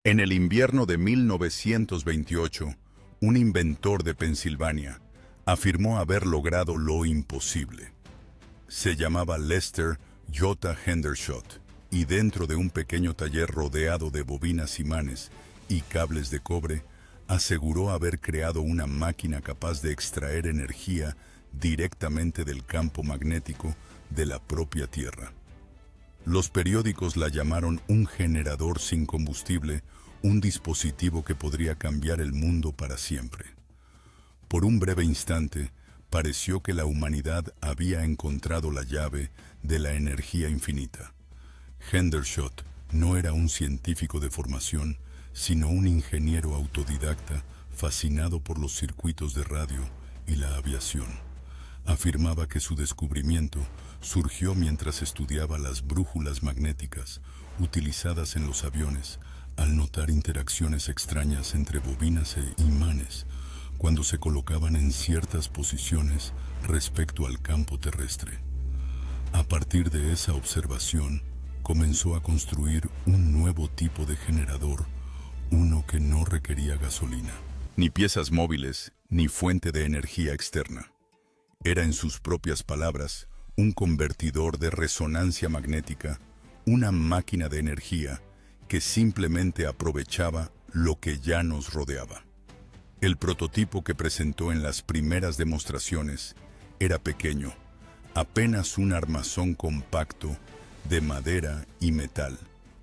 En el invierno de 1928, un inventor de Pensilvania afirmó haber logrado lo imposible. Se llamaba Lester J. Hendershot y dentro de un pequeño taller rodeado de bobinas imanes y cables de cobre, aseguró haber creado una máquina capaz de extraer energía directamente del campo magnético de la propia Tierra. Los periódicos la llamaron un generador sin combustible, un dispositivo que podría cambiar el mundo para siempre. Por un breve instante, pareció que la humanidad había encontrado la llave de la energía infinita. Hendershot no era un científico de formación, sino un ingeniero autodidacta fascinado por los circuitos de radio y la aviación. Afirmaba que su descubrimiento surgió mientras estudiaba las brújulas magnéticas utilizadas en los aviones al notar interacciones extrañas entre bobinas e imanes cuando se colocaban en ciertas posiciones respecto al campo terrestre. A partir de esa observación, comenzó a construir un nuevo tipo de generador, uno que no requería gasolina, ni piezas móviles, ni fuente de energía externa. Era, en sus propias palabras, un convertidor de resonancia magnética, una máquina de energía que simplemente aprovechaba lo que ya nos rodeaba. El prototipo que presentó en las primeras demostraciones era pequeño, apenas un armazón compacto de madera y metal,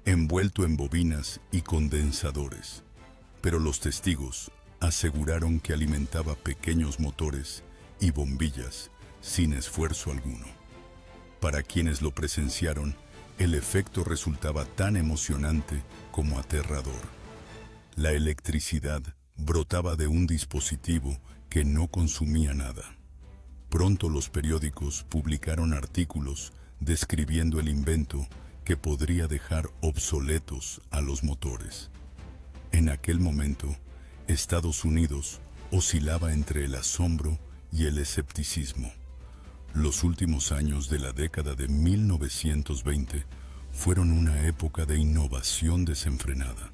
envuelto en bobinas y condensadores. Pero los testigos aseguraron que alimentaba pequeños motores y bombillas sin esfuerzo alguno. Para quienes lo presenciaron, el efecto resultaba tan emocionante como aterrador. La electricidad brotaba de un dispositivo que no consumía nada. Pronto los periódicos publicaron artículos describiendo el invento que podría dejar obsoletos a los motores. En aquel momento, Estados Unidos oscilaba entre el asombro y el escepticismo. Los últimos años de la década de 1920 fueron una época de innovación desenfrenada.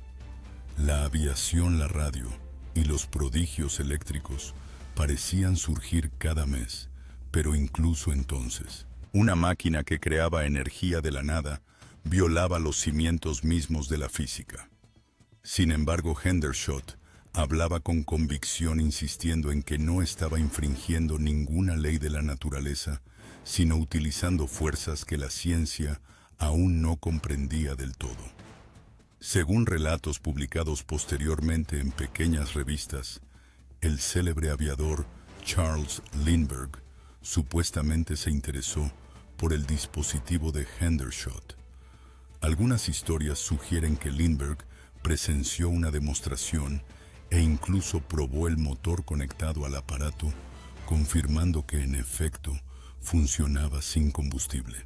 La aviación, la radio y los prodigios eléctricos parecían surgir cada mes, pero incluso entonces, una máquina que creaba energía de la nada violaba los cimientos mismos de la física. Sin embargo, Hendershot hablaba con convicción, insistiendo en que no estaba infringiendo ninguna ley de la naturaleza, sino utilizando fuerzas que la ciencia aún no comprendía del todo. Según relatos publicados posteriormente en pequeñas revistas, el célebre aviador Charles Lindbergh supuestamente se interesó por el dispositivo de Hendershot. Algunas historias sugieren que Lindbergh presenció una demostración e incluso probó el motor conectado al aparato, confirmando que en efecto funcionaba sin combustible.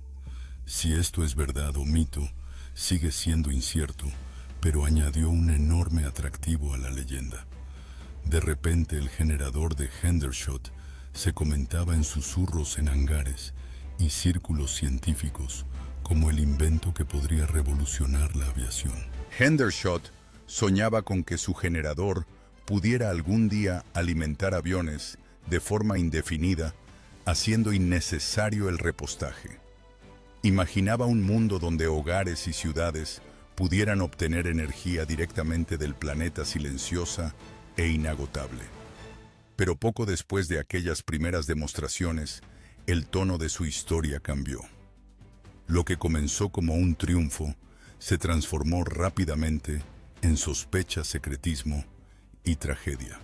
Si esto es verdad o mito, sigue siendo incierto, pero añadió un enorme atractivo a la leyenda. De repente el generador de Hendershot se comentaba en susurros en hangares y círculos científicos como el invento que podría revolucionar la aviación. Hendershot soñaba con que su generador pudiera algún día alimentar aviones de forma indefinida, haciendo innecesario el repostaje. Imaginaba un mundo donde hogares y ciudades pudieran obtener energía directamente del planeta silenciosa e inagotable. Pero poco después de aquellas primeras demostraciones, el tono de su historia cambió. Lo que comenzó como un triunfo se transformó rápidamente en sospecha, secretismo y tragedia.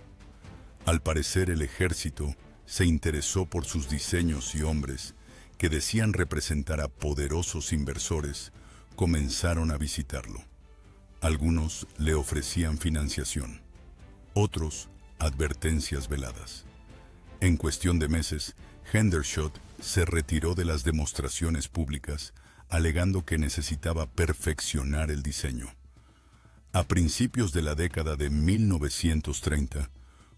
Al parecer, el ejército se interesó por sus diseños y hombres que decían representar a poderosos inversores comenzaron a visitarlo. Algunos le ofrecían financiación, otros advertencias veladas. En cuestión de meses, Hendershot se retiró de las demostraciones públicas, alegando que necesitaba perfeccionar el diseño. A principios de la década de 1930,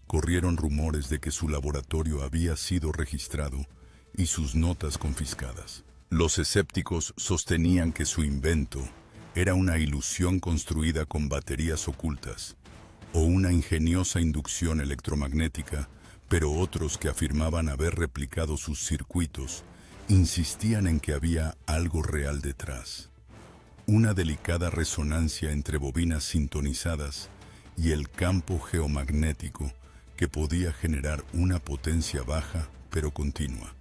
corrieron rumores de que su laboratorio había sido registrado y sus notas confiscadas. Los escépticos sostenían que su invento era una ilusión construida con baterías ocultas, o una ingeniosa inducción electromagnética, pero otros que afirmaban haber replicado sus circuitos insistían en que había algo real detrás. Una delicada resonancia entre bobinas sintonizadas y el campo geomagnético que podía generar una potencia baja pero continua.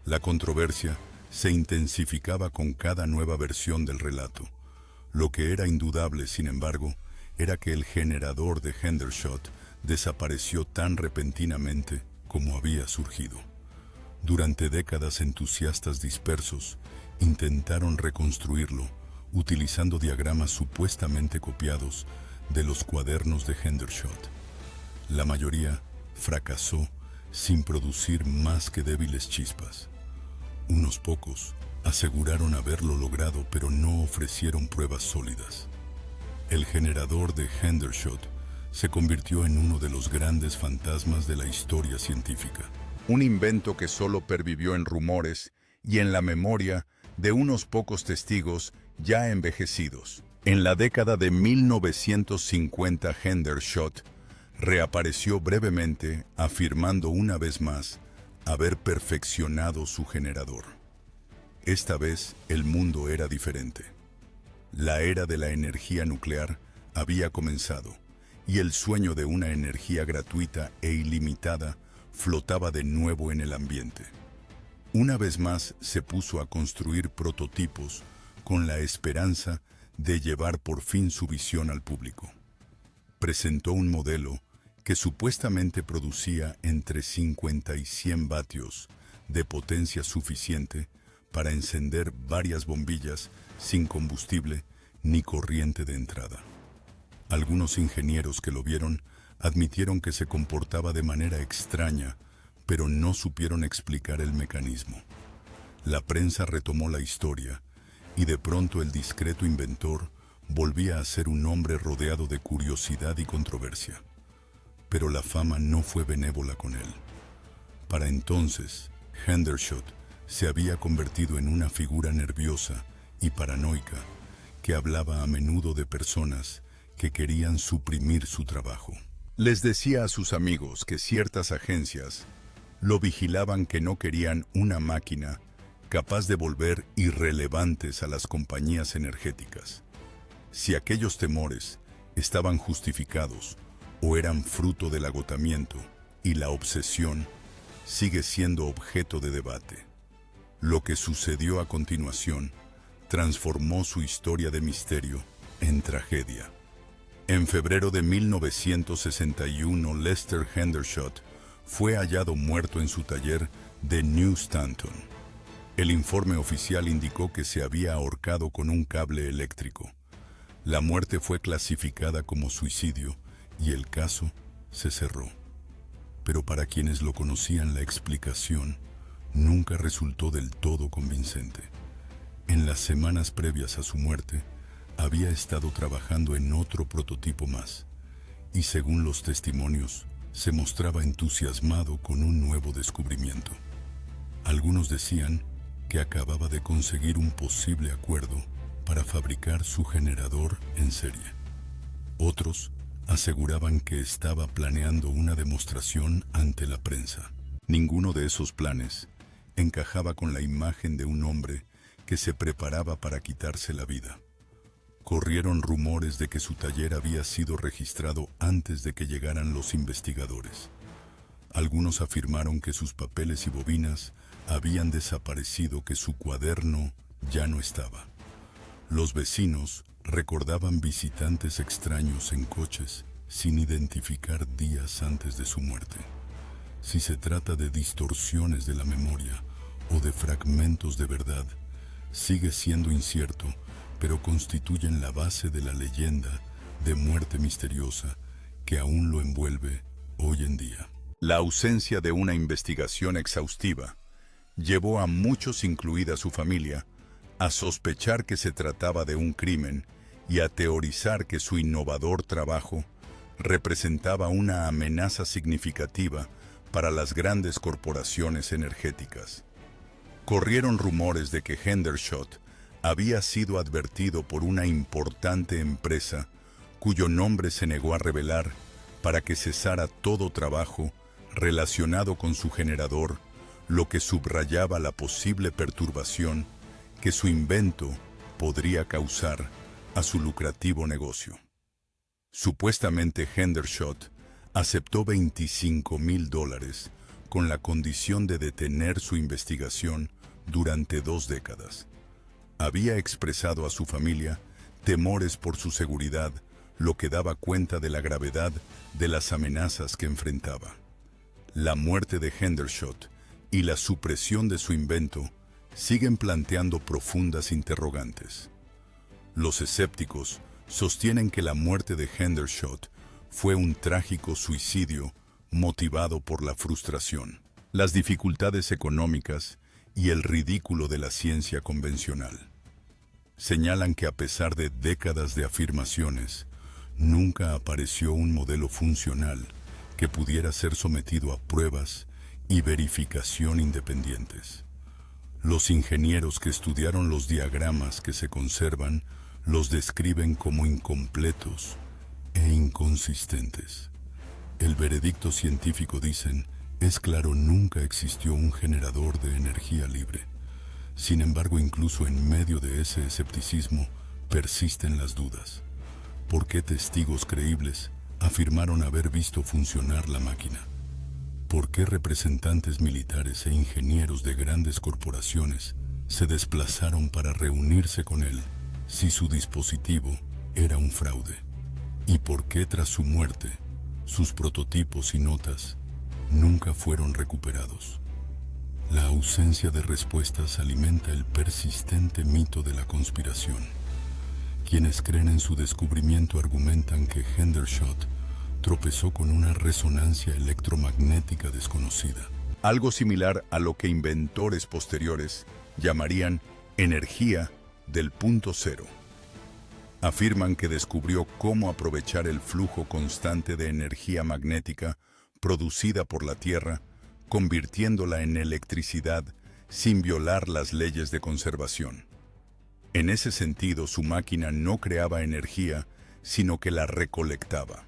La controversia se intensificaba con cada nueva versión del relato. Lo que era indudable, sin embargo, era que el generador de Hendershot desapareció tan repentinamente como había surgido. Durante décadas, entusiastas dispersos intentaron reconstruirlo utilizando diagramas supuestamente copiados de los cuadernos de Hendershot. La mayoría fracasó sin producir más que débiles chispas. Unos pocos aseguraron haberlo logrado, pero no ofrecieron pruebas sólidas. El generador de Hendershot se convirtió en uno de los grandes fantasmas de la historia científica. Un invento que solo pervivió en rumores y en la memoria de unos pocos testigos ya envejecidos. En la década de 1950, Hendershot reapareció brevemente, afirmando una vez más haber perfeccionado su generador. Esta vez el mundo era diferente. La era de la energía nuclear había comenzado, y el sueño de una energía gratuita e ilimitada flotaba de nuevo en el ambiente. Una vez más se puso a construir prototipos con la esperanza de llevar por fin su visión al público. Presentó un modelo que supuestamente producía entre 50 y 100 vatios de potencia suficiente para encender varias bombillas sin combustible ni corriente de entrada. Algunos ingenieros que lo vieron admitieron que se comportaba de manera extraña, pero no supieron explicar el mecanismo. La prensa retomó la historia, y de pronto el discreto inventor volvía a ser un hombre rodeado de curiosidad y controversia. Pero la fama no fue benévola con él. Para entonces, Hendershot se había convertido en una figura nerviosa y paranoica que hablaba a menudo de personas que querían suprimir su trabajo. Les decía a sus amigos que ciertas agencias lo vigilaban, que no querían una máquina capaz de volver irrelevantes a las compañías energéticas. Si aquellos temores estaban justificados o eran fruto del agotamiento y la obsesión, sigue siendo objeto de debate. Lo que sucedió a continuación transformó su historia de misterio en tragedia. En febrero de 1961, Lester Hendershot fue hallado muerto en su taller de New Stanton. El informe oficial indicó que se había ahorcado con un cable eléctrico. La muerte fue clasificada como suicidio y el caso se cerró. Pero para quienes lo conocían, la explicación nunca resultó del todo convincente. En las semanas previas a su muerte, había estado trabajando en otro prototipo más, y según los testimonios, se mostraba entusiasmado con un nuevo descubrimiento. Algunos decían que acababa de conseguir un posible acuerdo para fabricar su generador en serie. Otros aseguraban que estaba planeando una demostración ante la prensa. Ninguno de esos planes encajaba con la imagen de un hombre que se preparaba para quitarse la vida. Corrieron rumores de que su taller había sido registrado antes de que llegaran los investigadores. Algunos afirmaron que sus papeles y bobinas habían desaparecido, que su cuaderno ya no estaba. Los vecinos recordaban visitantes extraños en coches sin identificar días antes de su muerte. Si se trata de distorsiones de la memoria o de fragmentos de verdad, sigue siendo incierto, pero constituyen la base de la leyenda de muerte misteriosa que aún lo envuelve hoy en día. La ausencia de una investigación exhaustiva llevó a muchos, incluida su familia, a sospechar que se trataba de un crimen y a teorizar que su innovador trabajo representaba una amenaza significativa para las grandes corporaciones energéticas. Corrieron rumores de que Hendershot Había sido advertido por una importante empresa cuyo nombre se negó a revelar para que cesara todo trabajo relacionado con su generador, lo que subrayaba la posible perturbación que su invento podría causar a su lucrativo negocio. Supuestamente Hendershot aceptó $25,000 con la condición de detener su investigación durante 2 décadas. Había expresado a su familia temores por su seguridad, lo que daba cuenta de la gravedad de las amenazas que enfrentaba. La muerte de Hendershot y la supresión de su invento siguen planteando profundas interrogantes. Los escépticos sostienen que la muerte de Hendershot fue un trágico suicidio motivado por la frustración, las dificultades económicas y el ridículo de la ciencia convencional. Señalan que a pesar de décadas de afirmaciones, nunca apareció un modelo funcional que pudiera ser sometido a pruebas y verificación independientes. Los ingenieros que estudiaron los diagramas que se conservan los describen como incompletos e inconsistentes. El veredicto científico, dicen, es claro, nunca existió un generador de energía libre. Sin embargo, incluso en medio de ese escepticismo, persisten las dudas. ¿Por qué testigos creíbles afirmaron haber visto funcionar la máquina? ¿Por qué representantes militares e ingenieros de grandes corporaciones se desplazaron para reunirse con él si su dispositivo era un fraude? ¿Y por qué tras su muerte, sus prototipos y notas nunca fueron recuperados? La ausencia de respuestas alimenta el persistente mito de la conspiración. Quienes creen en su descubrimiento argumentan que Hendershot tropezó con una resonancia electromagnética desconocida. Algo similar a lo que inventores posteriores llamarían energía del punto cero. Afirman que descubrió cómo aprovechar el flujo constante de energía magnética producida por la Tierra, convirtiéndola en electricidad sin violar las leyes de conservación. En ese sentido, su máquina no creaba energía, sino que la recolectaba.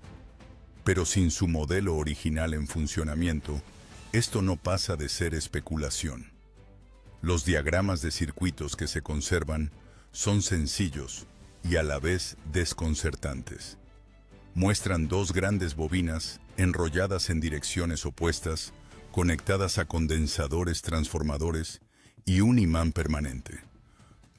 Pero sin su modelo original en funcionamiento, esto no pasa de ser especulación. Los diagramas de circuitos que se conservan son sencillos y a la vez desconcertantes. Muestran 2 grandes bobinas enrolladas en direcciones opuestas, conectadas a condensadores transformadores y un imán permanente.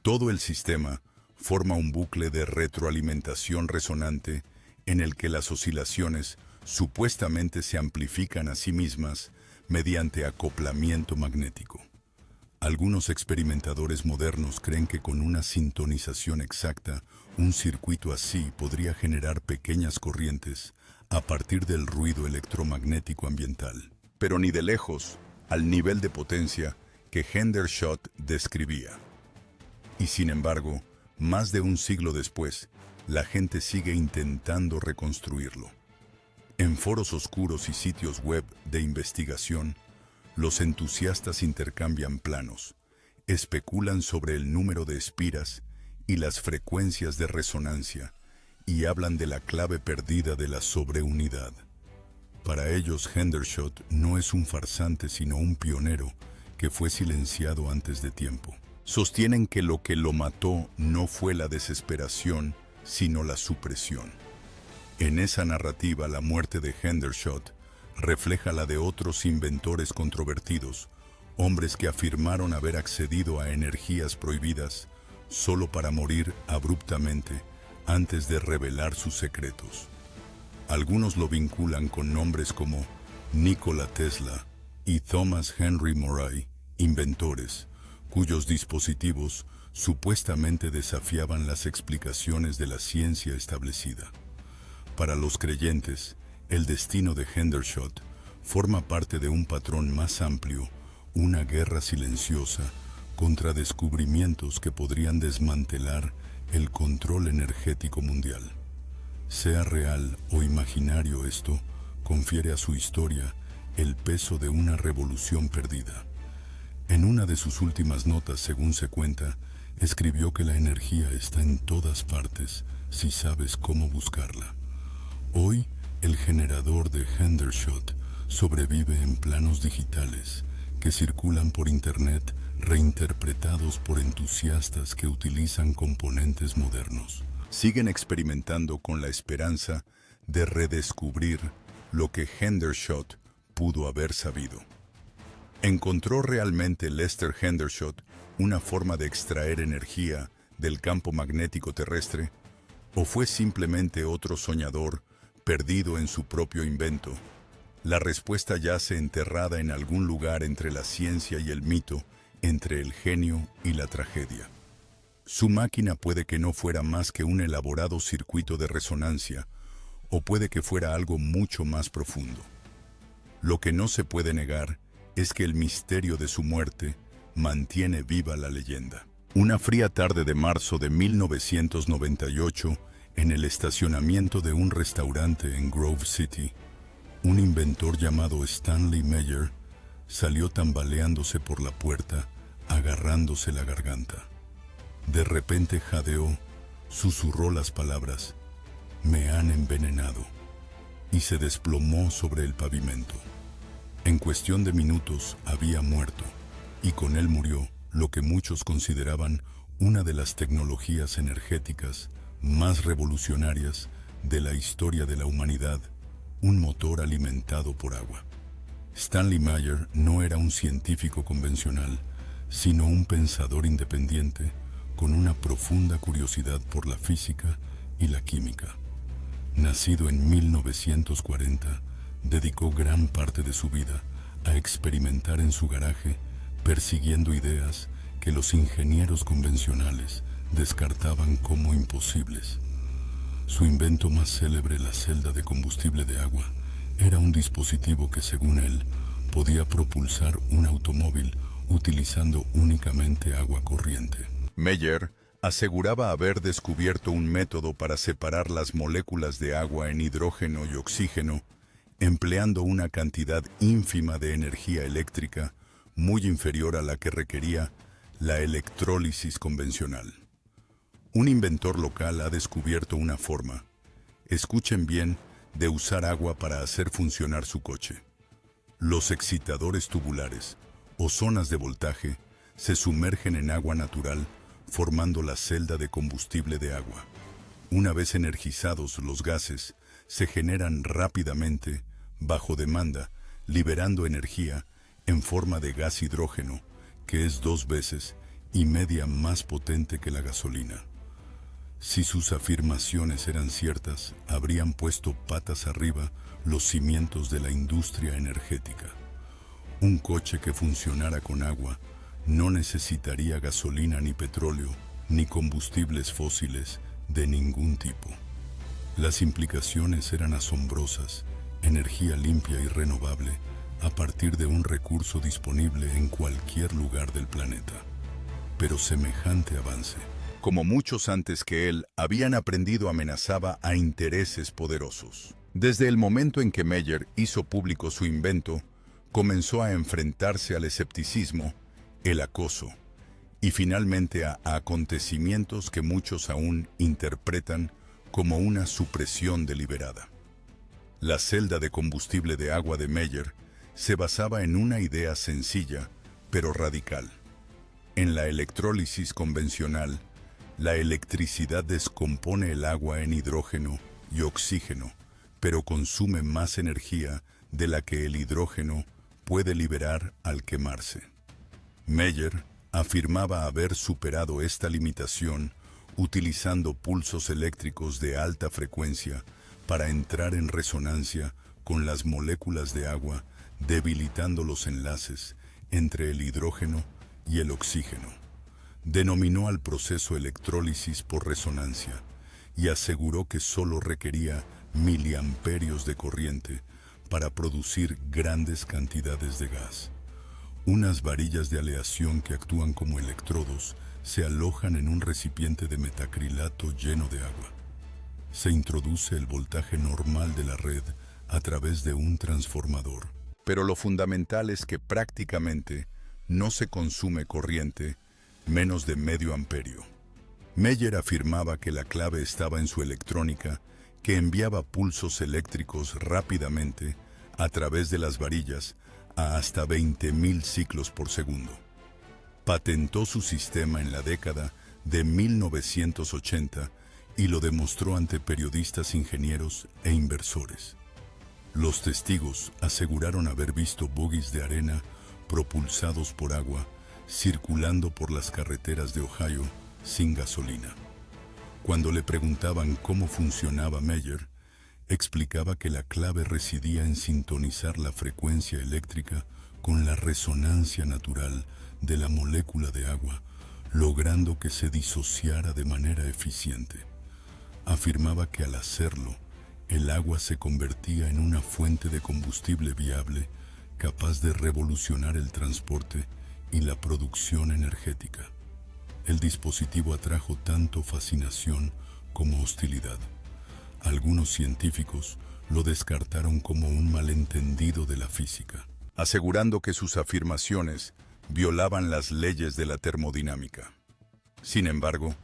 Todo el sistema forma un bucle de retroalimentación resonante en el que las oscilaciones supuestamente se amplifican a sí mismas mediante acoplamiento magnético. Algunos experimentadores modernos creen que con una sintonización exacta, un circuito así podría generar pequeñas corrientes a partir del ruido electromagnético ambiental, pero ni de lejos al nivel de potencia que Hendershot describía. Y sin embargo, más de un siglo después, la gente sigue intentando reconstruirlo. En foros oscuros y sitios web de investigación, los entusiastas intercambian planos, especulan sobre el número de espiras y las frecuencias de resonancia, y hablan de la clave perdida de la sobreunidad. Para ellos, Hendershot no es un farsante sino un pionero que fue silenciado antes de tiempo. Sostienen que lo mató no fue la desesperación, sino la supresión. En esa narrativa, la muerte de Hendershot refleja la de otros inventores controvertidos, hombres que afirmaron haber accedido a energías prohibidas solo para morir abruptamente antes de revelar sus secretos. Algunos lo vinculan con nombres como Nikola Tesla y Thomas Henry Moray, inventores cuyos dispositivos supuestamente desafiaban las explicaciones de la ciencia establecida. Para los creyentes, el destino de Hendershot forma parte de un patrón más amplio, una guerra silenciosa contra descubrimientos que podrían desmantelar el control energético mundial. Sea real o imaginario, esto confiere a su historia el peso de una revolución perdida. En una de sus últimas notas, según se cuenta, Escribió que la energía está en todas partes si sabes cómo buscarla. Hoy, el generador de Hendershot sobrevive en planos digitales que circulan por Internet reinterpretados por entusiastas que utilizan componentes modernos. Siguen experimentando con la esperanza de redescubrir lo que Hendershot pudo haber sabido. ¿Encontró realmente Lester Hendershot una forma de extraer energía del campo magnético terrestre? ¿O fue simplemente otro soñador perdido en su propio invento? La respuesta yace enterrada en algún lugar entre la ciencia y el mito, entre el genio y la tragedia. Su máquina puede que no fuera más que un elaborado circuito de resonancia, o puede que fuera algo mucho más profundo. Lo que no se puede negar es que el misterio de su muerte mantiene viva la leyenda. Una fría tarde de marzo de 1998, en el estacionamiento de un restaurante en Grove City, un inventor llamado Stanley Meyer salió tambaleándose por la puerta, agarrándose la garganta. De repente jadeó, susurró las palabras: «Me han envenenado», y se desplomó sobre el pavimento. En cuestión de minutos había muerto, y con él murió lo que muchos consideraban una de las tecnologías energéticas más revolucionarias de la historia de la humanidad, un motor alimentado por agua. Stanley Meyer no era un científico convencional, sino un pensador independiente con una profunda curiosidad por la física y la química. Nacido en 1940, dedicó gran parte de su vida a experimentar en su garaje, persiguiendo ideas que los ingenieros convencionales descartaban como imposibles. Su invento más célebre, la celda de combustible de agua, era un dispositivo que, según él, podía propulsar un automóvil utilizando únicamente agua corriente. Meyer aseguraba haber descubierto un método para separar las moléculas de agua en hidrógeno y oxígeno, empleando una cantidad ínfima de energía eléctrica, muy inferior a la que requería la electrólisis convencional. Un inventor local ha descubierto una forma, escuchen bien, de usar agua para hacer funcionar su coche. Los excitadores tubulares, o zonas de voltaje, se sumergen en agua natural, formando la celda de combustible de agua. Una vez energizados, los gases se generan rápidamente, bajo demanda, liberando energía en forma de gas hidrógeno, que es 2,5 veces más potente que la gasolina. Si sus afirmaciones eran ciertas, habrían puesto patas arriba los cimientos de la industria energética. Un coche que funcionara con agua no necesitaría gasolina ni petróleo, ni combustibles fósiles de ningún tipo. Las implicaciones eran asombrosas: energía limpia y renovable a partir de un recurso disponible en cualquier lugar del planeta. Pero semejante avance, como muchos antes que él, habían aprendido, amenazaba a intereses poderosos. Desde el momento en que Meyer hizo público su invento, comenzó a enfrentarse al escepticismo, el acoso y finalmente a acontecimientos que muchos aún interpretan como una supresión deliberada. La celda de combustible de agua de Meyer se basaba en una idea sencilla, pero radical. En la electrólisis convencional, la electricidad descompone el agua en hidrógeno y oxígeno, pero consume más energía de la que el hidrógeno puede liberar al quemarse. Meyer afirmaba haber superado esta limitación utilizando pulsos eléctricos de alta frecuencia para entrar en resonancia con las moléculas de agua, debilitando los enlaces entre el hidrógeno y el oxígeno. Denominó al proceso electrólisis por resonancia y aseguró que solo requería miliamperios de corriente para producir grandes cantidades de gas. Unas varillas de aleación que actúan como electrodos se alojan en un recipiente de metacrilato lleno de agua. Se introduce el voltaje normal de la red a través de un transformador. Pero lo fundamental es que prácticamente no se consume corriente, menos de medio amperio. Meyer afirmaba que la clave estaba en su electrónica, que enviaba pulsos eléctricos rápidamente a través de las varillas a hasta 20.000 ciclos por segundo. Patentó su sistema en la década de 1980 y lo demostró ante periodistas, ingenieros e inversores. Los testigos aseguraron haber visto bogies de arena propulsados por agua circulando por las carreteras de Ohio sin gasolina. Cuando le preguntaban cómo funcionaba Meyer, explicaba que la clave residía en sintonizar la frecuencia eléctrica con la resonancia natural de la molécula de agua, logrando que se disociara de manera eficiente. Afirmaba que al hacerlo, el agua se convertía en una fuente de combustible viable capaz de revolucionar el transporte y la producción energética. El dispositivo atrajo tanto fascinación como hostilidad. Algunos científicos lo descartaron como un malentendido de la física, asegurando que sus afirmaciones violaban las leyes de la termodinámica. Sin embargo,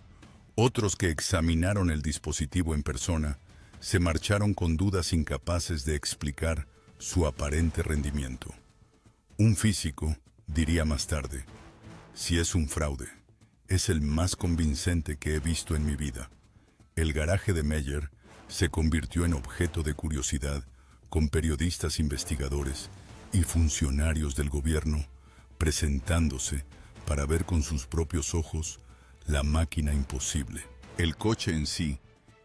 otros que examinaron el dispositivo en persona se marcharon con dudas, incapaces de explicar su aparente rendimiento. Un físico diría más tarde: si es un fraude, es el más convincente que he visto en mi vida. El garaje de Meyer se convirtió en objeto de curiosidad con periodistas, investigadores y funcionarios del gobierno presentándose para ver con sus propios ojos la máquina imposible. El coche en sí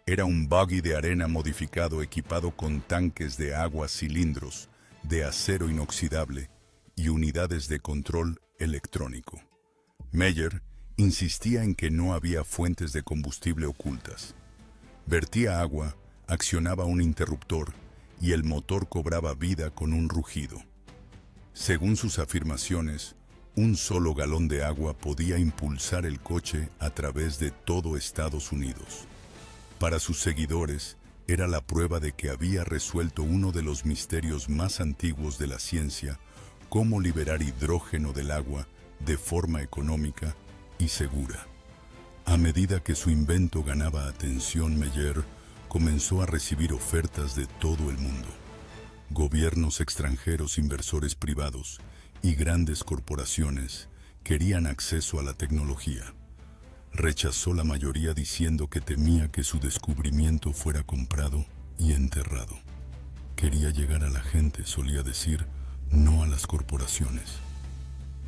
era un buggy de arena modificado equipado con tanques de agua, cilindros de acero inoxidable y unidades de control electrónico. Meyer insistía en que no había fuentes de combustible ocultas. Vertía agua, accionaba un interruptor y el motor cobraba vida con un rugido. Según sus afirmaciones, un solo galón de agua podía impulsar el coche a través de todo Estados Unidos. Para sus seguidores, era la prueba de que había resuelto uno de los misterios más antiguos de la ciencia: cómo liberar hidrógeno del agua de forma económica y segura. A medida que su invento ganaba atención, Meyer comenzó a recibir ofertas de todo el mundo. Gobiernos extranjeros, inversores privados y grandes corporaciones querían acceso a la tecnología. Rechazó la mayoría diciendo que temía que su descubrimiento fuera comprado y enterrado. Quería llegar a la gente, solía decir, no a las corporaciones.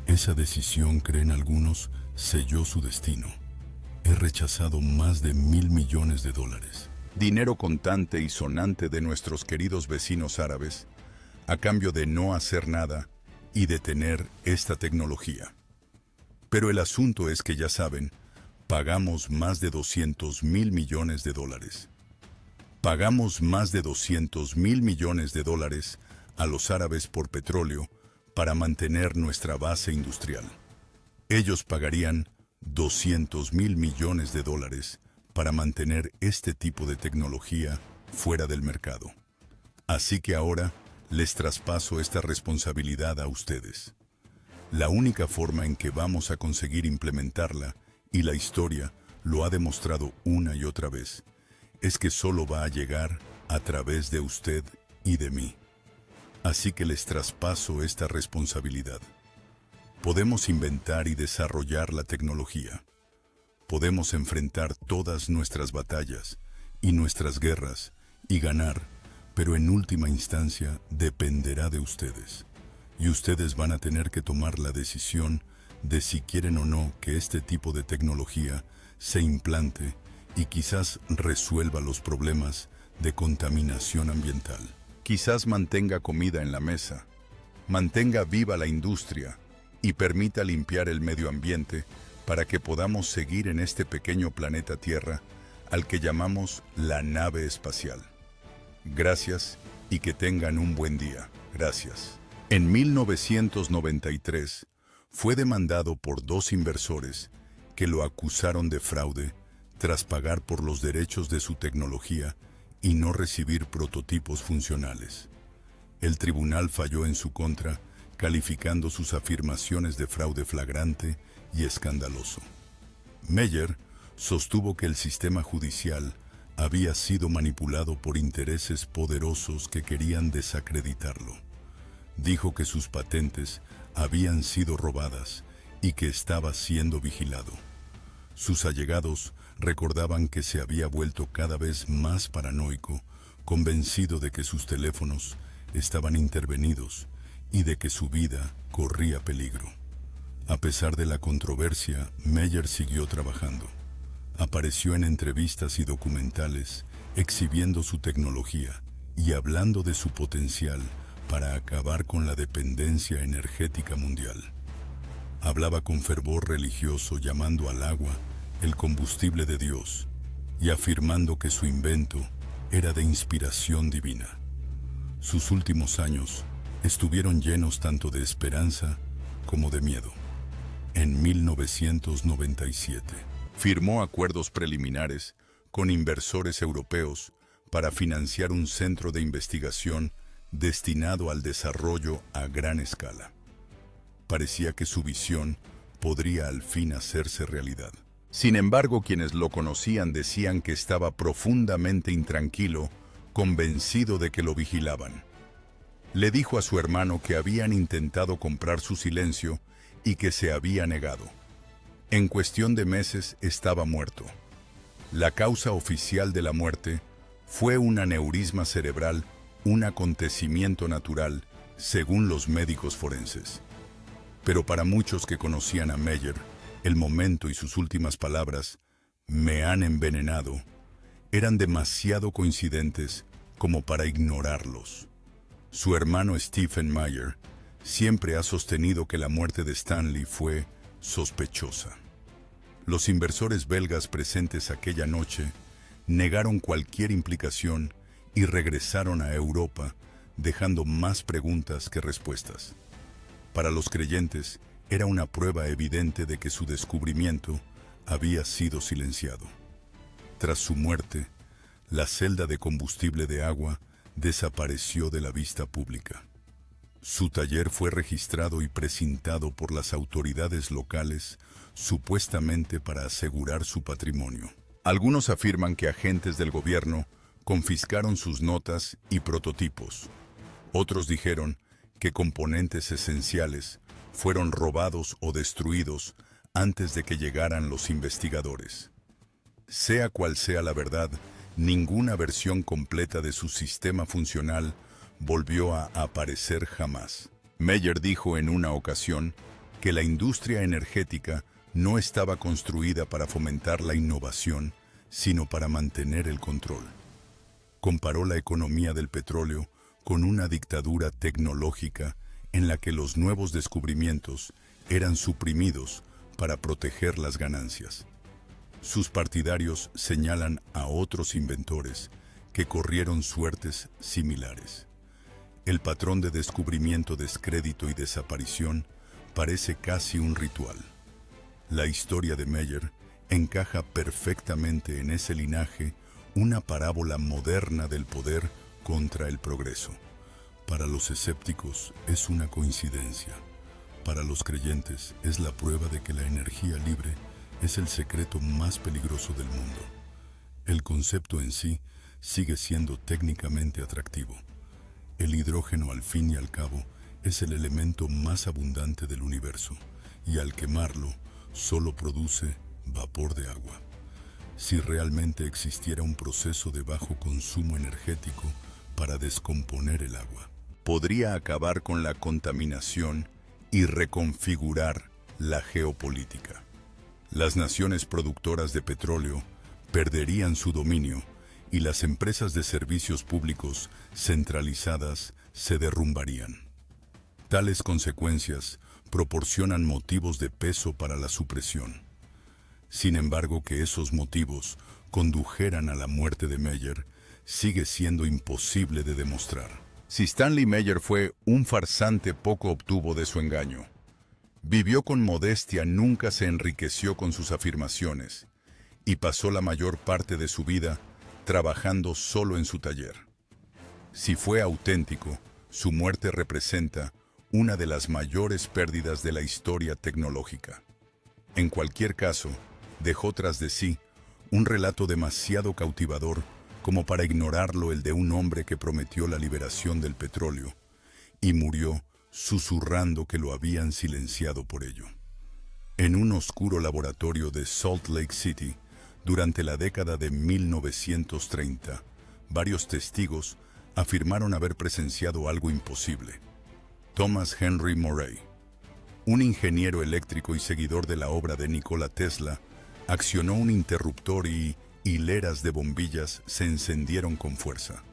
Esa decisión, creen algunos, selló su destino. He rechazado más de $1.000 millones. Dinero contante y sonante de nuestros queridos vecinos árabes, a cambio de no hacer nada y de tener esta tecnología. Pero el asunto es que, ya saben, pagamos más de $200.000 millones. Pagamos más de $200.000 millones a los árabes por petróleo para mantener nuestra base industrial. Ellos pagarían $200.000 millones para mantener este tipo de tecnología fuera del mercado. Así que ahora les traspaso esta responsabilidad a ustedes. La única forma en que vamos a conseguir implementarla, y la historia lo ha demostrado una y otra vez, es que solo va a llegar a través de usted y de mí. Así que les traspaso esta responsabilidad. Podemos inventar y desarrollar la tecnología. Podemos enfrentar todas nuestras batallas y nuestras guerras y ganar, pero en última instancia dependerá de ustedes. Y ustedes van a tener que tomar la decisión de si quieren o no que este tipo de tecnología se implante y quizás resuelva los problemas de contaminación ambiental. Quizás mantenga comida en la mesa, mantenga viva la industria y permita limpiar el medio ambiente para que podamos seguir en este pequeño planeta Tierra al que llamamos la nave espacial. Gracias y que tengan un buen día. Gracias. En 1993 fue demandado por 2 inversores que lo acusaron de fraude tras pagar por los derechos de su tecnología y no recibir prototipos funcionales. El tribunal falló en su contra, calificando sus afirmaciones de fraude flagrante y escandaloso. Meyer sostuvo que el sistema judicial había sido manipulado por intereses poderosos que querían desacreditarlo. Dijo que sus patentes habían sido robadas y que estaba siendo vigilado. Sus allegados recordaban que se había vuelto cada vez más paranoico, convencido de que sus teléfonos estaban intervenidos y de que su vida corría peligro. A pesar de la controversia, Meyer siguió trabajando. Apareció en entrevistas y documentales, exhibiendo su tecnología y hablando de su potencial para acabar con la dependencia energética mundial. Hablaba con fervor religioso, llamando al agua el combustible de Dios y afirmando que su invento era de inspiración divina. Sus últimos años estuvieron llenos tanto de esperanza como de miedo. En 1997, firmó acuerdos preliminares con inversores europeos para financiar un centro de investigación destinado al desarrollo a gran escala. Parecía que su visión podría al fin hacerse realidad. Sin embargo, quienes lo conocían decían que estaba profundamente intranquilo, convencido de que lo vigilaban. Le dijo a su hermano que habían intentado comprar su silencio y que se había negado. En cuestión de meses estaba muerto. La causa oficial de la muerte fue un aneurisma cerebral, un acontecimiento natural, según los médicos forenses. Pero para muchos que conocían a Meyer, el momento y sus últimas palabras, "me han envenenado", eran demasiado coincidentes como para ignorarlos. Su hermano Stephen Meyer siempre ha sostenido que la muerte de Stanley fue sospechosa. Los inversores belgas presentes aquella noche negaron cualquier implicación y regresaron a Europa, dejando más preguntas que respuestas. Para los creyentes, era una prueba evidente de que su descubrimiento había sido silenciado. Tras su muerte, la celda de combustible de agua desapareció de la vista pública. Su taller fue registrado y precintado por las autoridades locales, supuestamente para asegurar su patrimonio. Algunos afirman que agentes del gobierno confiscaron sus notas y prototipos. Otros dijeron que componentes esenciales fueron robados o destruidos antes de que llegaran los investigadores. Sea cual sea la verdad, ninguna versión completa de su sistema funcional volvió a aparecer jamás. Meyer dijo en una ocasión que la industria energética no estaba construida para fomentar la innovación, sino para mantener el control. Comparó la economía del petróleo con una dictadura tecnológica en la que los nuevos descubrimientos eran suprimidos para proteger las ganancias. Sus partidarios señalan a otros inventores que corrieron suertes similares. El patrón de descubrimiento, descrédito y desaparición parece casi un ritual. La historia de Meyer encaja perfectamente en ese linaje, una parábola moderna del poder contra el progreso. Para los escépticos es una coincidencia. Para los creyentes es la prueba de que la energía libre es el secreto más peligroso del mundo. El concepto en sí sigue siendo técnicamente atractivo. El hidrógeno, al fin y al cabo, es el elemento más abundante del universo, y al quemarlo, solo produce vapor de agua. Si realmente existiera un proceso de bajo consumo energético para descomponer el agua, podría acabar con la contaminación y reconfigurar la geopolítica. Las naciones productoras de petróleo perderían su dominio y las empresas de servicios públicos centralizadas se derrumbarían. Tales consecuencias proporcionan motivos de peso para la supresión. Sin embargo, que esos motivos condujeran a la muerte de Meyer sigue siendo imposible de demostrar. Si Stanley Meyer fue un farsante, poco obtuvo de su engaño. Vivió con modestia, nunca se enriqueció con sus afirmaciones y pasó la mayor parte de su vida trabajando solo en su taller. Si fue auténtico, su muerte representa una de las mayores pérdidas de la historia tecnológica. En cualquier caso, dejó tras de sí un relato demasiado cautivador como para ignorarlo, el de un hombre que prometió la liberación del petróleo y murió susurrando que lo habían silenciado por ello. En un oscuro laboratorio de Salt Lake City, durante la década de 1930, varios testigos afirmaron haber presenciado algo imposible. Thomas Henry Morey, un ingeniero eléctrico y seguidor de la obra de Nikola Tesla, accionó un interruptor y hileras de bombillas se encendieron con fuerza.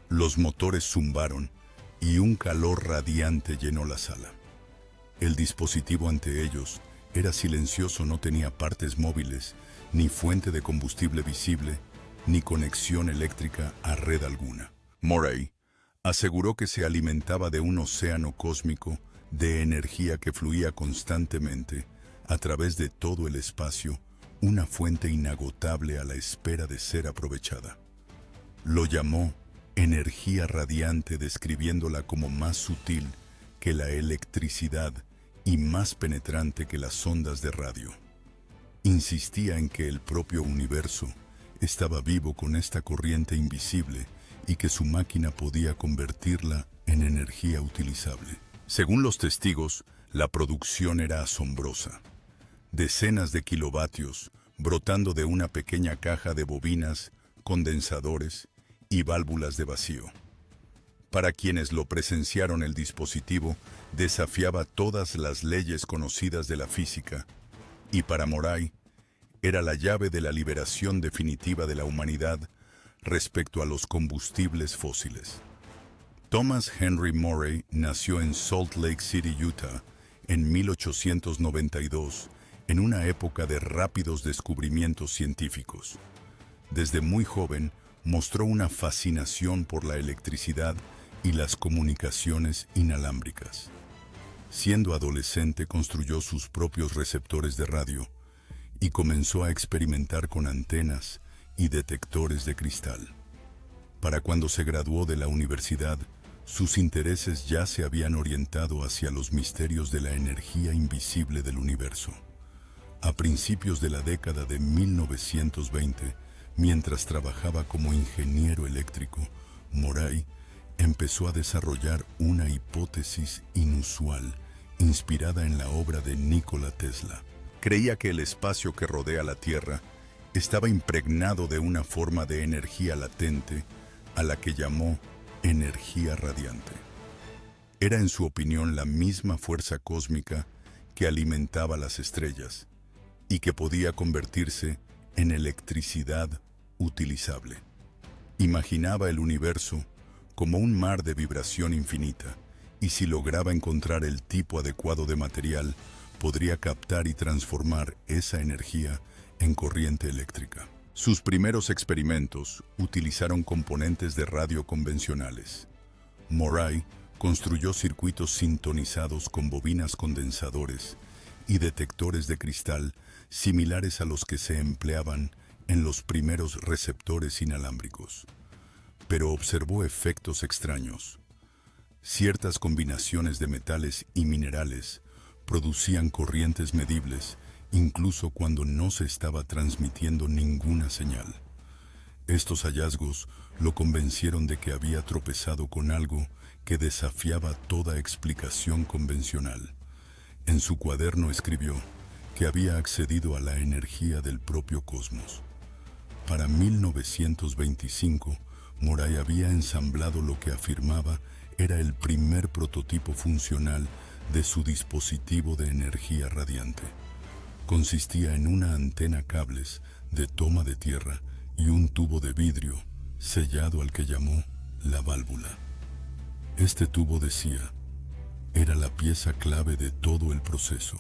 Los motores zumbaron y un calor radiante llenó la sala. El dispositivo ante ellos era silencioso, no tenía partes móviles, ni fuente de combustible visible, ni conexión eléctrica a red alguna. Morey aseguró que se alimentaba de un océano cósmico de energía que fluía constantemente a través de todo el espacio, una fuente inagotable a la espera de ser aprovechada. Lo llamó energía radiante, describiéndola como más sutil que la electricidad y más penetrante que las ondas de radio. Insistía en que el propio universo estaba vivo con esta corriente invisible y que su máquina podía convertirla en energía utilizable. Según los testigos, la producción era asombrosa. Decenas de kilovatios brotando de una pequeña caja de bobinas, condensadores y válvulas de vacío. Para quienes lo presenciaron, el dispositivo desafiaba todas las leyes conocidas de la física, y para Morey era la llave de la liberación definitiva de la humanidad respecto a los combustibles fósiles. Thomas Henry Morey nació en Salt Lake City, Utah, en 1892, en una época de rápidos descubrimientos científicos. Desde muy joven mostró una fascinación por la electricidad y las comunicaciones inalámbricas. Siendo adolescente, construyó sus propios receptores de radio y comenzó a experimentar con antenas y detectores de cristal. Para cuando se graduó de la universidad, sus intereses ya se habían orientado hacia los misterios de la energía invisible del universo. A principios de la década de 1920, mientras trabajaba como ingeniero eléctrico, Morey empezó a desarrollar una hipótesis inusual inspirada en la obra de Nikola Tesla. Creía que el espacio que rodea la Tierra estaba impregnado de una forma de energía latente a la que llamó energía radiante. Era, en su opinión, la misma fuerza cósmica que alimentaba las estrellas y que podía convertirse en electricidad utilizable. Imaginaba el universo como un mar de vibración infinita, y si lograba encontrar el tipo adecuado de material, podría captar y transformar esa energía en corriente eléctrica. Sus primeros experimentos utilizaron componentes de radio convencionales. Morey construyó circuitos sintonizados con bobinas, condensadores y detectores de cristal similares a los que se empleaban en los primeros receptores inalámbricos. Pero observó efectos extraños. Ciertas combinaciones de metales y minerales producían corrientes medibles incluso cuando no se estaba transmitiendo ninguna señal. Estos hallazgos lo convencieron de que había tropezado con algo que desafiaba toda explicación convencional. En su cuaderno escribió que había accedido a la energía del propio cosmos. Para 1925, Morey había ensamblado lo que afirmaba era el primer prototipo funcional de su dispositivo de energía radiante. Consistía en una antena, cables de toma de tierra y un tubo de vidrio sellado al que llamó la válvula. Este tubo, decía, era la pieza clave de todo el proceso.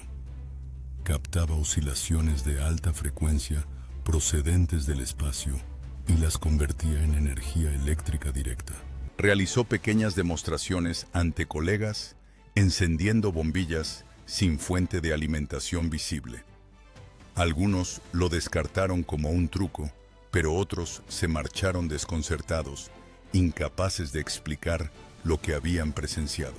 Captaba oscilaciones de alta frecuencia procedentes del espacio y las convertía en energía eléctrica directa. Realizó pequeñas demostraciones ante colegas, encendiendo bombillas sin fuente de alimentación visible. Algunos lo descartaron como un truco, pero otros se marcharon desconcertados, incapaces de explicar lo que habían presenciado.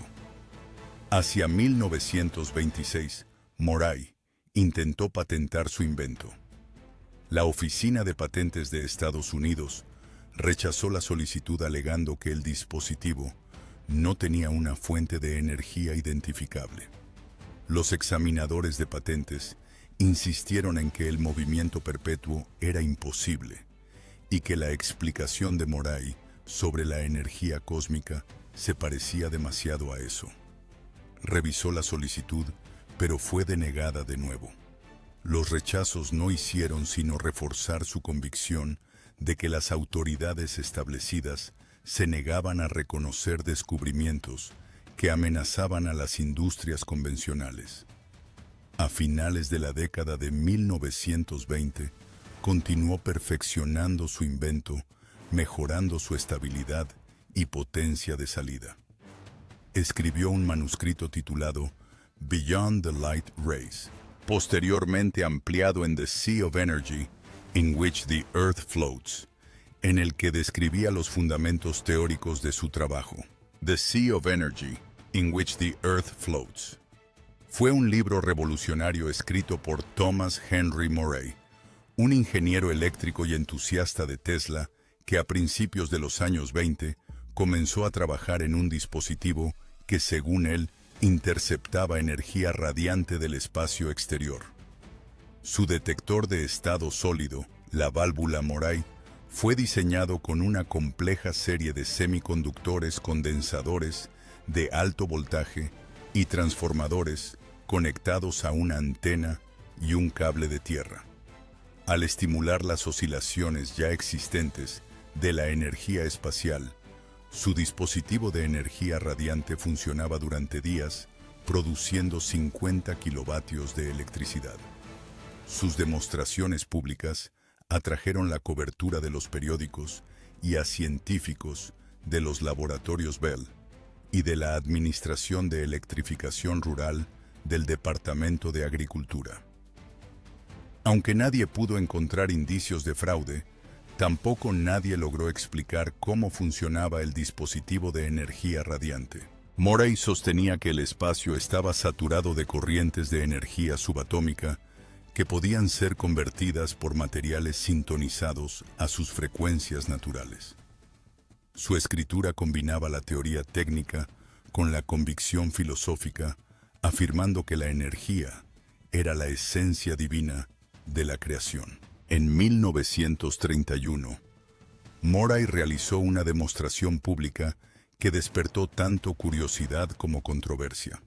Hacia 1926, Morey intentó patentar su invento. La Oficina de Patentes de Estados Unidos rechazó la solicitud alegando que el dispositivo no tenía una fuente de energía identificable. Los examinadores de patentes insistieron en que el movimiento perpetuo era imposible y que la explicación de Moray sobre la energía cósmica se parecía demasiado a eso. Revisó la solicitud, pero fue denegada de nuevo. Los rechazos no hicieron sino reforzar su convicción de que las autoridades establecidas se negaban a reconocer descubrimientos que amenazaban a las industrias convencionales. A finales de la década de 1920, continuó perfeccionando su invento, mejorando su estabilidad y potencia de salida. Escribió un manuscrito titulado Beyond the Light Rays, posteriormente ampliado en The Sea of Energy, in which the Earth Floats, en el que describía los fundamentos teóricos de su trabajo. The Sea of Energy, in which the Earth Floats. Fue un libro revolucionario escrito por Thomas Henry Moray, un ingeniero eléctrico y entusiasta de Tesla que a principios de los años 20 comenzó a trabajar en un dispositivo que, según él, interceptaba energía radiante del espacio exterior. Su detector de estado sólido, la válvula Moray, fue diseñado con una compleja serie de semiconductores condensadores de alto voltaje y transformadores conectados a una antena y un cable de tierra. Al estimular las oscilaciones ya existentes de la energía espacial, su dispositivo de energía radiante funcionaba durante días, produciendo 50 kilovatios de electricidad. Sus demostraciones públicas atrajeron la cobertura de los periódicos y a científicos de los laboratorios Bell y de la Administración de Electrificación Rural del Departamento de Agricultura. Aunque nadie pudo encontrar indicios de fraude, tampoco nadie logró explicar cómo funcionaba el dispositivo de energía radiante. Moray sostenía que el espacio estaba saturado de corrientes de energía subatómica que podían ser convertidas por materiales sintonizados a sus frecuencias naturales. Su escritura combinaba la teoría técnica con la convicción filosófica, afirmando que la energía era la esencia divina de la creación. En 1931, Moray realizó una demostración pública que despertó tanto curiosidad como controversia.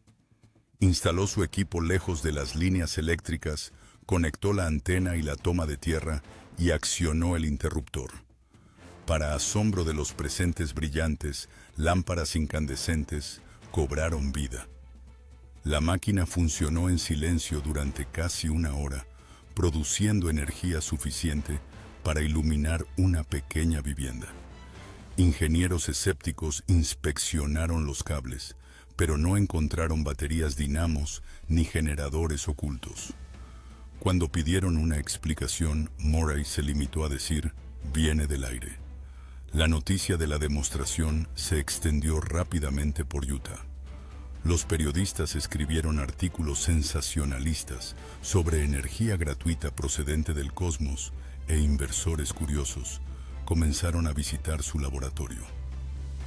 Instaló su equipo lejos de las líneas eléctricas, conectó la antena y la toma de tierra y accionó el interruptor. Para asombro de los presentes brillantes, lámparas incandescentes cobraron vida. La máquina funcionó en silencio durante casi una hora, produciendo energía suficiente para iluminar una pequeña vivienda. Ingenieros escépticos inspeccionaron los cables, pero no encontraron baterías dinamos ni generadores ocultos. Cuando pidieron una explicación, Moray se limitó a decir, «Viene del aire». La noticia de la demostración se extendió rápidamente por Utah. Los periodistas escribieron artículos sensacionalistas sobre energía gratuita procedente del cosmos e inversores curiosos comenzaron a visitar su laboratorio.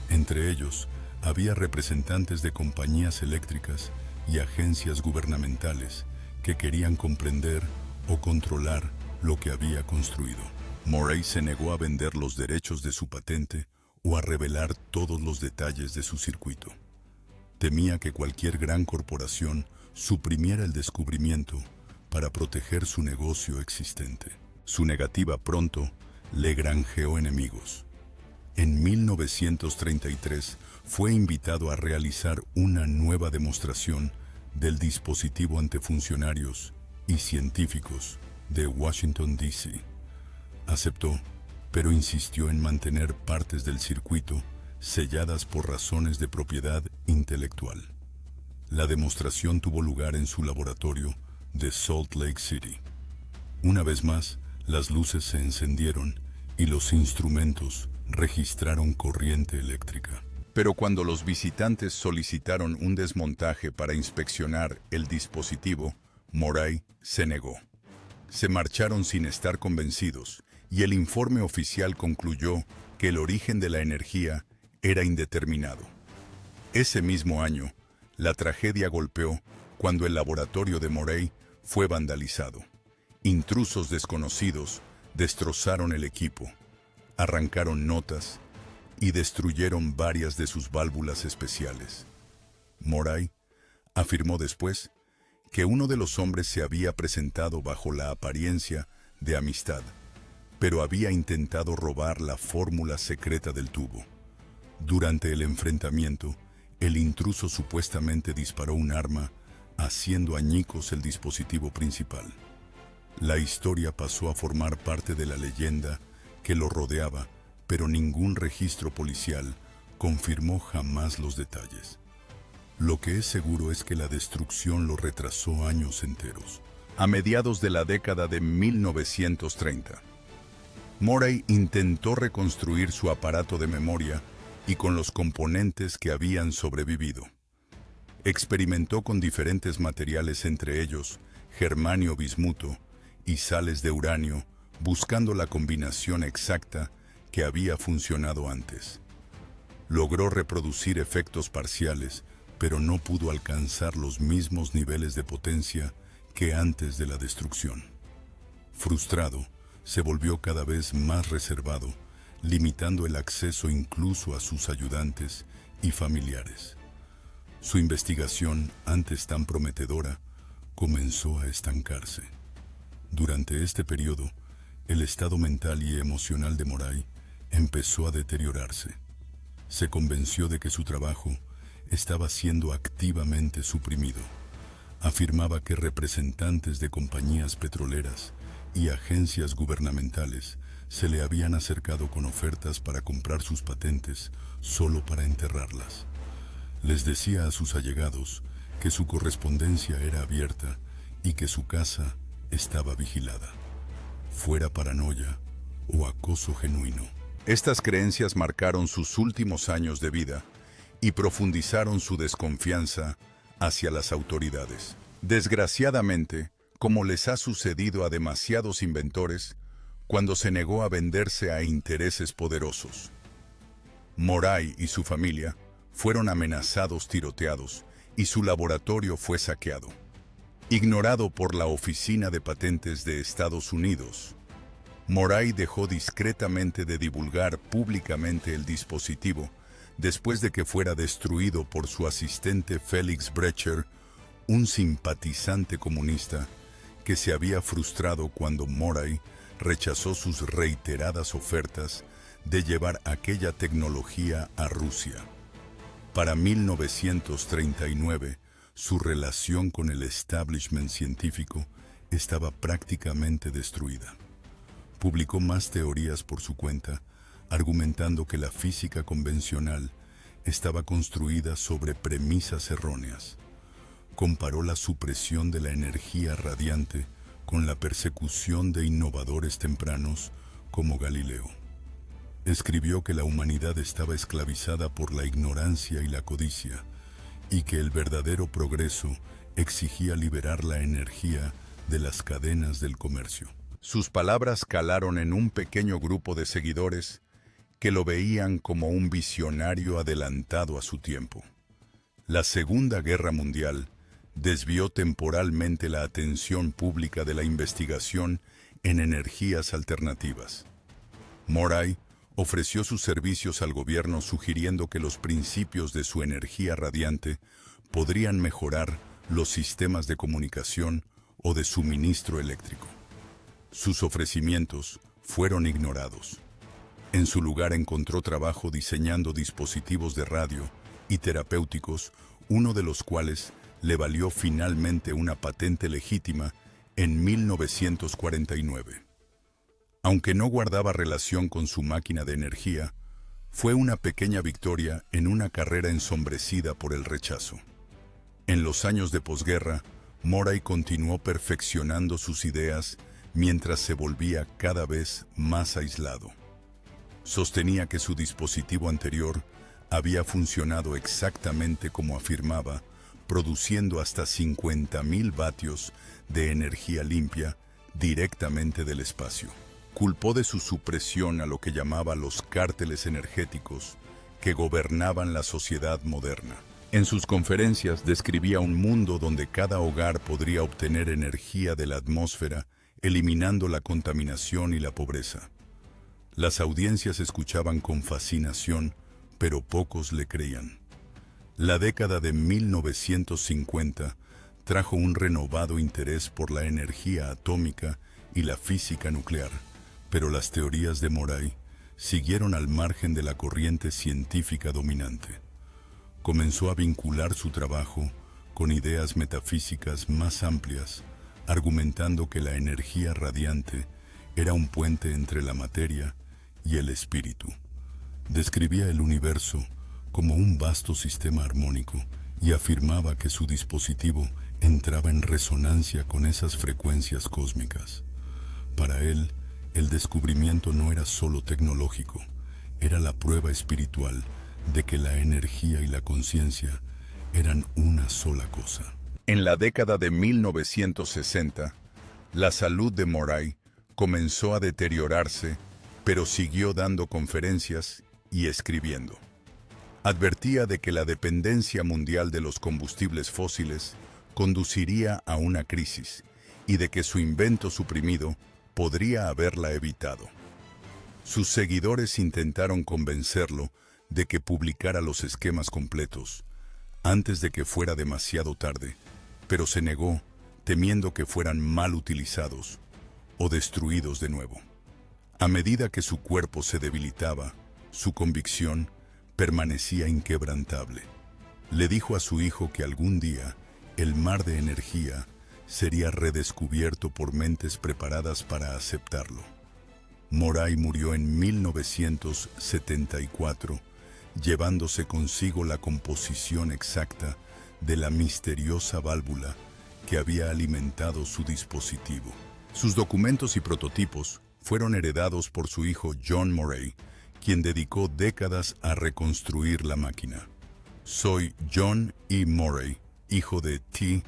Entre ellos, había representantes de compañías eléctricas y agencias gubernamentales que querían comprender o controlar lo que había construido. Moray se negó a vender los derechos de su patente o a revelar todos los detalles de su circuito. Temía que cualquier gran corporación suprimiera el descubrimiento para proteger su negocio existente. Su negativa pronto le granjeó enemigos. En 1933 fue invitado a realizar una nueva demostración del dispositivo ante funcionarios y científicos de Washington, D.C. Aceptó, pero insistió en mantener partes del circuito selladas por razones de propiedad intelectual. La demostración tuvo lugar en su laboratorio de Salt Lake City. Una vez más, las luces se encendieron y los instrumentos registraron corriente eléctrica. Pero cuando los visitantes solicitaron un desmontaje para inspeccionar el dispositivo, Moray se negó. Se marcharon sin estar convencidos, y el informe oficial concluyó que el origen de la energía era indeterminado. Ese mismo año, la tragedia golpeó cuando el laboratorio de Moray fue vandalizado. Intrusos desconocidos destrozaron el equipo, arrancaron notas y destruyeron varias de sus válvulas especiales. Moray afirmó después que uno de los hombres se había presentado bajo la apariencia de amistad, pero había intentado robar la fórmula secreta del tubo. Durante el enfrentamiento, el intruso supuestamente disparó un arma, haciendo añicos el dispositivo principal. La historia pasó a formar parte de la leyenda que lo rodeaba, pero ningún registro policial confirmó jamás los detalles. Lo que es seguro es que la destrucción lo retrasó años enteros. A mediados de la década de 1930, Moray intentó reconstruir su aparato de memoria y con los componentes que habían sobrevivido. Experimentó con diferentes materiales, entre ellos germanio bismuto y sales de uranio, buscando la combinación exacta que había funcionado antes. Logró reproducir efectos parciales, pero no pudo alcanzar los mismos niveles de potencia que antes de la destrucción. Frustrado, se volvió cada vez más reservado, limitando el acceso incluso a sus ayudantes y familiares. Su investigación, antes tan prometedora, comenzó a estancarse. Durante este periodo, el estado mental y emocional de Moray empezó a deteriorarse. Se convenció de que su trabajo estaba siendo activamente suprimido. Afirmaba que representantes de compañías petroleras y agencias gubernamentales se le habían acercado con ofertas para comprar sus patentes solo para enterrarlas. Les decía a sus allegados que su correspondencia era abierta y que su casa estaba vigilada. Fuera paranoia o acoso genuino. Estas creencias marcaron sus últimos años de vida y profundizaron su desconfianza hacia las autoridades. Desgraciadamente, como les ha sucedido a demasiados inventores, cuando se negó a venderse a intereses poderosos. Moray y su familia fueron amenazados, tiroteados, y su laboratorio fue saqueado. Ignorado por la Oficina de Patentes de Estados Unidos, Moray dejó discretamente de divulgar públicamente el dispositivo después de que fuera destruido por su asistente Felix Brecher, un simpatizante comunista que se había frustrado cuando Moray rechazó sus reiteradas ofertas de llevar aquella tecnología a Rusia. Para 1939, su relación con el establishment científico estaba prácticamente destruida. Publicó más teorías por su cuenta, argumentando que la física convencional estaba construida sobre premisas erróneas. Comparó la supresión de la energía radiante con la persecución de innovadores tempranos como Galileo. Escribió que la humanidad estaba esclavizada por la ignorancia y la codicia, y que el verdadero progreso exigía liberar la energía de las cadenas del comercio. Sus palabras calaron en un pequeño grupo de seguidores que lo veían como un visionario adelantado a su tiempo. La Segunda Guerra Mundial desvió temporalmente la atención pública de la investigación en energías alternativas. Moray ofreció sus servicios al gobierno sugiriendo que los principios de su energía radiante podrían mejorar los sistemas de comunicación o de suministro eléctrico. Sus ofrecimientos fueron ignorados. En su lugar encontró trabajo diseñando dispositivos de radio y terapéuticos, uno de los cuales le valió finalmente una patente legítima en 1949. Aunque no guardaba relación con su máquina de energía, fue una pequeña victoria en una carrera ensombrecida por el rechazo. En los años de posguerra, Moray continuó perfeccionando sus ideas mientras se volvía cada vez más aislado. Sostenía que su dispositivo anterior había funcionado exactamente como afirmaba, produciendo hasta 50.000 vatios de energía limpia directamente del espacio. Culpó de su supresión a lo que llamaba los cárteles energéticos que gobernaban la sociedad moderna. En sus conferencias describía un mundo donde cada hogar podría obtener energía de la atmósfera, eliminando la contaminación y la pobreza. Las audiencias escuchaban con fascinación, pero pocos le creían. La década de 1950 trajo un renovado interés por la energía atómica y la física nuclear, pero las teorías de Moray siguieron al margen de la corriente científica dominante. Comenzó a vincular su trabajo con ideas metafísicas más amplias, argumentando que la energía radiante era un puente entre la materia y el espíritu. Describía el universo como un vasto sistema armónico y afirmaba que su dispositivo entraba en resonancia con esas frecuencias cósmicas. Para él, el descubrimiento no era solo tecnológico, era la prueba espiritual de que la energía y la conciencia eran una sola cosa. En la década de 1960, la salud de Moray comenzó a deteriorarse, pero siguió dando conferencias y escribiendo. Advertía de que la dependencia mundial de los combustibles fósiles conduciría a una crisis y de que su invento suprimido podría haberla evitado. Sus seguidores intentaron convencerlo de que publicara los esquemas completos antes de que fuera demasiado tarde, pero se negó, temiendo que fueran mal utilizados o destruidos de nuevo. A medida que su cuerpo se debilitaba, su convicción permanecía inquebrantable. Le dijo a su hijo que algún día el mar de energía sería redescubierto por mentes preparadas para aceptarlo. Moray murió en 1974, llevándose consigo la composición exacta de la misteriosa válvula que había alimentado su dispositivo. Sus documentos y prototipos fueron heredados por su hijo John Moray, quien dedicó décadas a reconstruir la máquina. Soy John E. Moray, hijo de T.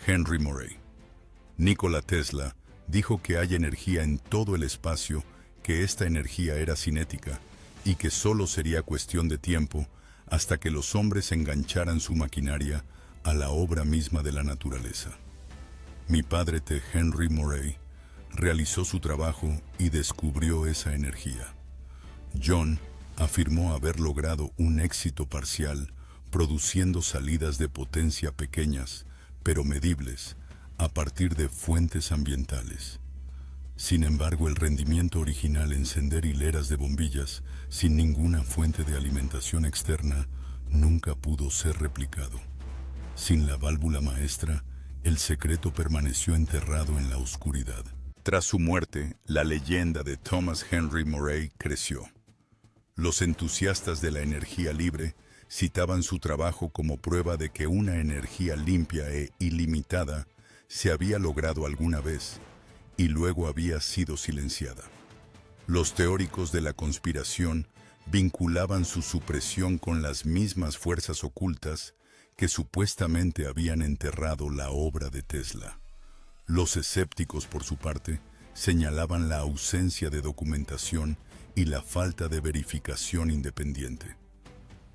Henry Moray. Nikola Tesla dijo que hay energía en todo el espacio, que esta energía era cinética y que solo sería cuestión de tiempo hasta que los hombres engancharan su maquinaria a la obra misma de la naturaleza. Mi padre T. Henry Moray realizó su trabajo y descubrió esa energía. John afirmó haber logrado un éxito parcial, produciendo salidas de potencia pequeñas, pero medibles, a partir de fuentes ambientales. Sin embargo, el rendimiento original, encender hileras de bombillas sin ninguna fuente de alimentación externa, nunca pudo ser replicado. Sin la válvula maestra, el secreto permaneció enterrado en la oscuridad. Tras su muerte, la leyenda de Thomas Henry Moray creció. Los entusiastas de la energía libre citaban su trabajo como prueba de que una energía limpia e ilimitada se había logrado alguna vez y luego había sido silenciada. Los teóricos de la conspiración vinculaban su supresión con las mismas fuerzas ocultas que supuestamente habían enterrado la obra de Tesla. Los escépticos, por su parte, señalaban la ausencia de documentación y la falta de verificación independiente.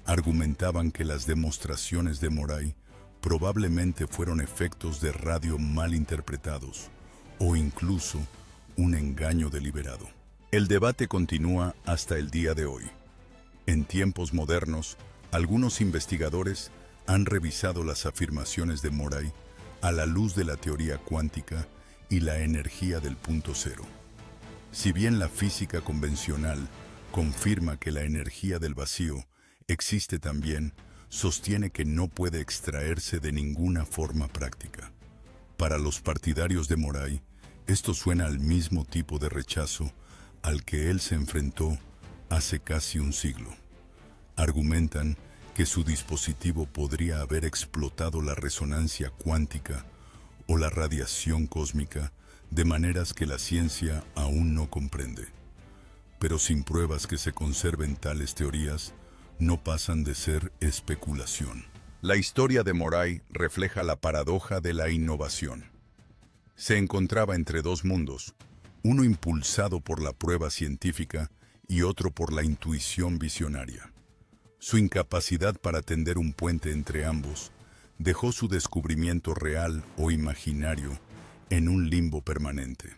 Argumentaban que las demostraciones de Moray probablemente fueron efectos de radio mal interpretados o incluso un engaño deliberado. El debate continúa hasta el día de hoy. En tiempos modernos, algunos investigadores han revisado las afirmaciones de Moray a la luz de la teoría cuántica y la energía del punto cero. Si bien la física convencional confirma que la energía del vacío existe también, sostiene que no puede extraerse de ninguna forma práctica. Para los partidarios de Moray, esto suena al mismo tipo de rechazo al que él se enfrentó hace casi un siglo. Argumentan que su dispositivo podría haber explotado la resonancia cuántica o la radiación cósmica de maneras que la ciencia aún no comprende. Pero sin pruebas que se conserven tales teorías, no pasan de ser especulación. La historia de Moray refleja la paradoja de la innovación. Se encontraba entre dos mundos, uno impulsado por la prueba científica y otro por la intuición visionaria. Su incapacidad para tender un puente entre ambos dejó su descubrimiento real o imaginario en un limbo permanente.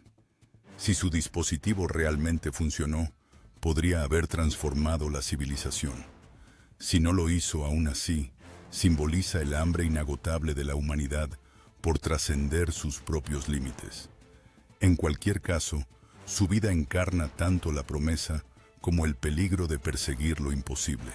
Si su dispositivo realmente funcionó, podría haber transformado la civilización. Si no lo hizo aún así, simboliza el hambre inagotable de la humanidad por trascender sus propios límites. En cualquier caso, su vida encarna tanto la promesa como el peligro de perseguir lo imposible.